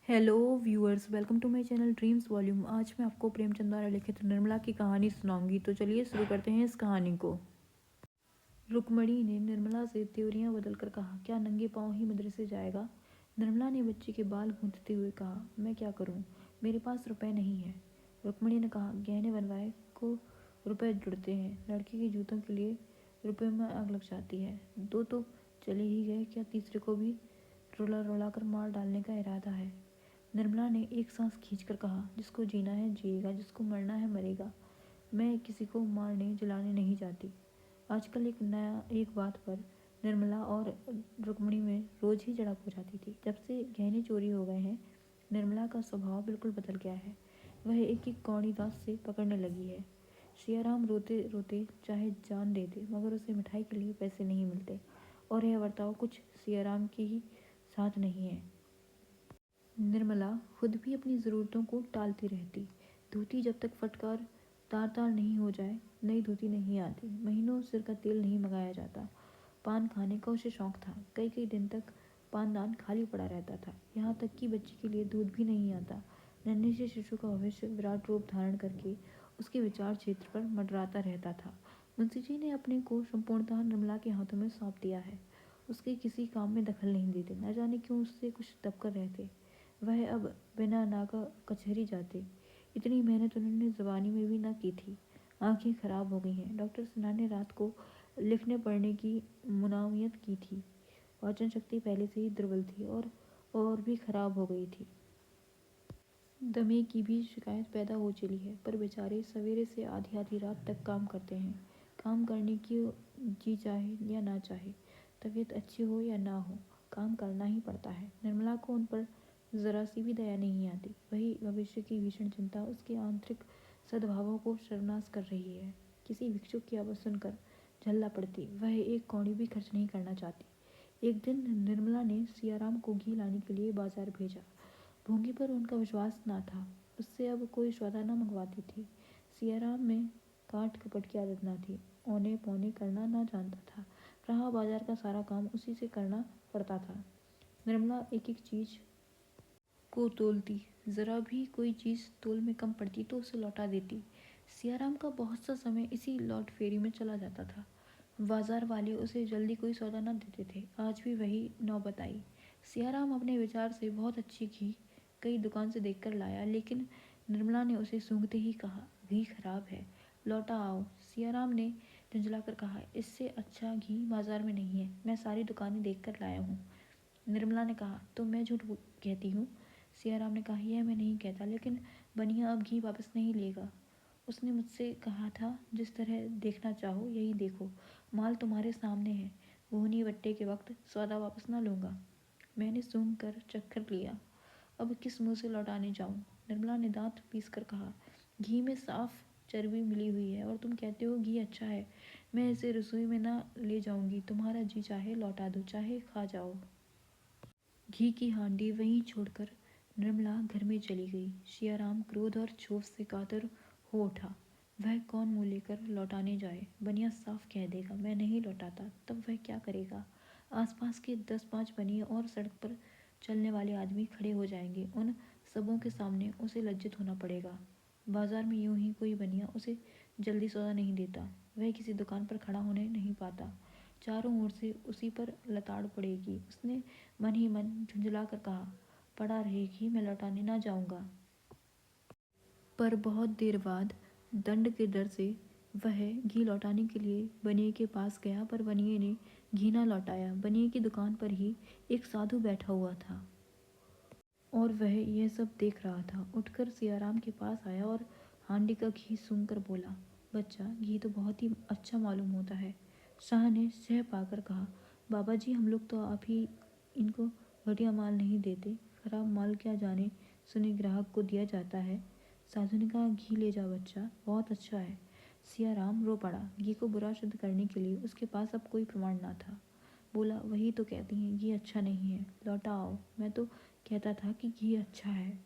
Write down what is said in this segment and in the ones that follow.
Hello viewers, welcome to my channel dreams volume. आज मैं आपको प्रेमचंद द्वारा लिखित निर्मला की कहानी सुनाऊंगी। तो चलिए शुरू करते हैं इस कहानी को। रुक्मणी ने निर्मला से त्योरियां बदलकर कहा, क्या नंगे पांव ही मदरसे जाएगा? निर्मला ने बच्चे के बाल गूंथते हुए कहा, मैं क्या करूं, मेरे पास रुपए नहीं है। रुक्मणी ने कहा, गहने बनवाए को रुपए जुड़ते हैं, लड़के के जूतों के लिए रुपए में आग लग जाती है। दो तो चले ही गए, क्या तीसरे को भी रुला रुला कर मार डालने का इरादा है? निर्मला ने एक सांस खींचकर कहा, जिसको जीना है जिएगा, जिसको मरना है मरेगा। मैं किसी को मारने जलाने नहीं जाती। आजकल एक बात पर निर्मला और रुक्मणी में रोज ही झड़प हो जाती थी। जब से गहने चोरी हो गए हैं, निर्मला का स्वभाव बिल्कुल बदल गया है। वह एक एक कौड़ी दांत से पकड़ने लगी है। सियाराम रोते रोते चाहे जान दे दे, मगर उसे मिठाई के लिए पैसे नहीं मिलते, और यह बर्ताव कुछ सियाराम के ही साथ नहीं है। निर्मला खुद भी अपनी ज़रूरतों को टालती रहती। धोती जब तक फटकार तार तार नहीं हो जाए, नई धोती नहीं आती। महीनों सिर का तेल नहीं मंगाया जाता। पान खाने का उसे शौक था। कई कई दिन तक पानदान खाली पड़ा रहता था। यहाँ तक कि बच्चे के लिए दूध भी नहीं आता। नन्हे से शिशु का भविष्य विराट रूप धारण करके उसके विचार क्षेत्र पर मंडराता रहता था। मुंशी जी ने अपने को संपूर्णतः निर्मला के हाथों में सौंप दिया है। उसके किसी काम में दखल नहीं देते। न जाने क्यों उससे कुछ दब कर रहते। वह अब बिना नागा कचहरी जाते। इतनी मेहनत उन्होंने जबानी में भी ना की थी। आंखें खराब हो गई हैं। डॉक्टर सिन्हा ने रात को लिखने पढ़ने की मुनावियत की थी। पाचन शक्ति पहले से ही दुर्बल थी और भी खराब हो गई थी। दमे की भी शिकायत पैदा हो चली है। पर बेचारे सवेरे से आधी आधी रात तक काम करते हैं। काम करने की जी चाहे या ना चाहे, तबीयत अच्छी हो या ना हो, काम करना ही पड़ता है। निर्मला को उन पर जरा सी भी दया नहीं आती। वही भविष्य की भीषण चिंता उसके आंतरिक सद्भावों को सर्वनाश कर रही है। किसी भिक्षुक की आवाज़ सुनकर झल्ला पड़ती। वह एक कौड़ी भी खर्च नहीं करना चाहती। एक दिन निर्मला ने सियाराम को घी लाने के लिए बाजार भेजा। भोंगी पर उनका विश्वास ना था। उससे अब कोई सौदा न मंगवाती थी। सियाराम में काट कपट की आदत न थी। औने पौने करना ना जानता था। रहा बाजार का सारा काम उसी से करना पड़ता था। निर्मला एक एक चीज को तोलती। जरा भी कोई चीज तोल में कम पड़ती तो उसे लौटा देती। सियाराम का बहुत सा समय इसी लौट फेरी में चला जाता था। बाजार वाले उसे जल्दी कोई सौदा न देते थे। आज भी वही नौबत आई। सियाराम अपने विचार से बहुत अच्छी घी कई दुकान से देखकर लाया, लेकिन निर्मला ने उसे सूंघते ही कहा, घी खराब है, लौटा आओ। सियाराम ने झुंझलाकर कहा, इससे अच्छा घी बाजार में नहीं है, मैं सारी दुकानें देखकर लाया हूँ। निर्मला ने कहा, तो मैं झूठ कहती हूँ? सियाराम ने कहा, यह मैं नहीं कहता, लेकिन बनिया अब घी वापस नहीं लेगा। उसने मुझसे कहा था, जिस तरह देखना चाहो यही देखो, माल तुम्हारे सामने है। बोहनी बट्टे के वक्त सौदा वापस ना लूँगा। मैंने सूंघ कर चक्कर लिया। अब किस मुंह से लौटाने जाऊँ? निर्मला ने दांत पीस कर कहा, घी में साफ चर्बी मिली हुई है और तुम कहते हो घी अच्छा है। मैं इसे रसोई में ना ले जाऊंगी। तुम्हारा जी चाहे लौटा दो, चाहे खा जाओ। घी की हांडी वहीं छोड़कर निर्मला घर में चली गई। सियाराम क्रोध और क्षोभ से कातर हो उठा। वह कौन मुंह लेकर लौटाने जाए? बनिया साफ कह देगा, मैं नहीं लौटाता। तब वह क्या करेगा? आसपास के 10-5 बनिए और सड़क पर चलने वाले आदमी खड़े हो जाएंगे। उन सबों के सामने उसे लज्जित होना पड़ेगा। बाजार में यूं ही कोई बनिया उसे जल्दी सौदा नहीं देता। वह किसी दुकान पर खड़ा होने नहीं पाता। चारों ओर से उसी पर लताड़ पड़ेगी। उसने मन ही मन झुंझला कर कहा, पड़ा रहेगी, मैं लौटाने ना जाऊंगा। पर बहुत देर बाद दंड के डर से वह घी लौटाने के लिए बनिए के पास गया, पर बनिए ने घी ना लौटाया। बनिए की दुकान पर ही एक साधु बैठा हुआ था और वह यह सब देख रहा था। उठकर सियाराम के पास आया और हांडी का घी सूंघकर बोला, बच्चा, घी तो बहुत ही अच्छा मालूम होता है। शाह ने सह पाकर कहा, बाबा जी, हम लोग तो आप ही इनको घटिया माल नहीं देते। खराब माल क्या जाने सुने ग्राहक को दिया जाता है। साधु ने कहा, घी ले जा बच्चा, बहुत अच्छा है। सियाराम रो पड़ा। घी को बुरा सिद्ध करने के लिए उसके पास अब कोई प्रमाण ना था। बोला, वही तो कहती हैं घी अच्छा नहीं है, लौटा आओ। मैं तो कहता था कि घी अच्छा है।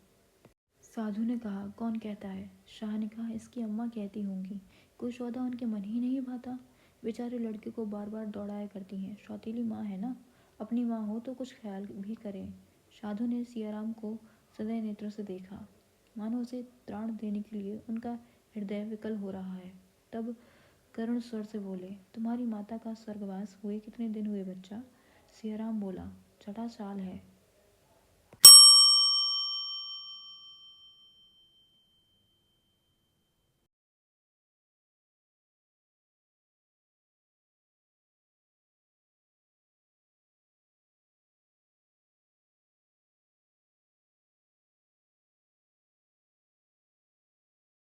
साधु ने कहा, कौन कहता है? शाह ने कहा, इसकी अम्मा कहती होंगी। कोई सौदा उनके मन ही नहीं भाता। बेचारे लड़के को बार बार दौड़ाया करती हैं। सौतीली माँ है ना, अपनी माँ हो तो कुछ ख्याल भी करें। साधु ने सियाराम को सदैव नेत्रों से देखा, मानो उसे त्राण देने के लिए उनका हृदय विकल हो रहा है। तब करुण स्वर से बोले, तुम्हारी माता का स्वर्गवास हुए कितने दिन हुए बच्चा? सियाराम बोला, 6ठा साल है।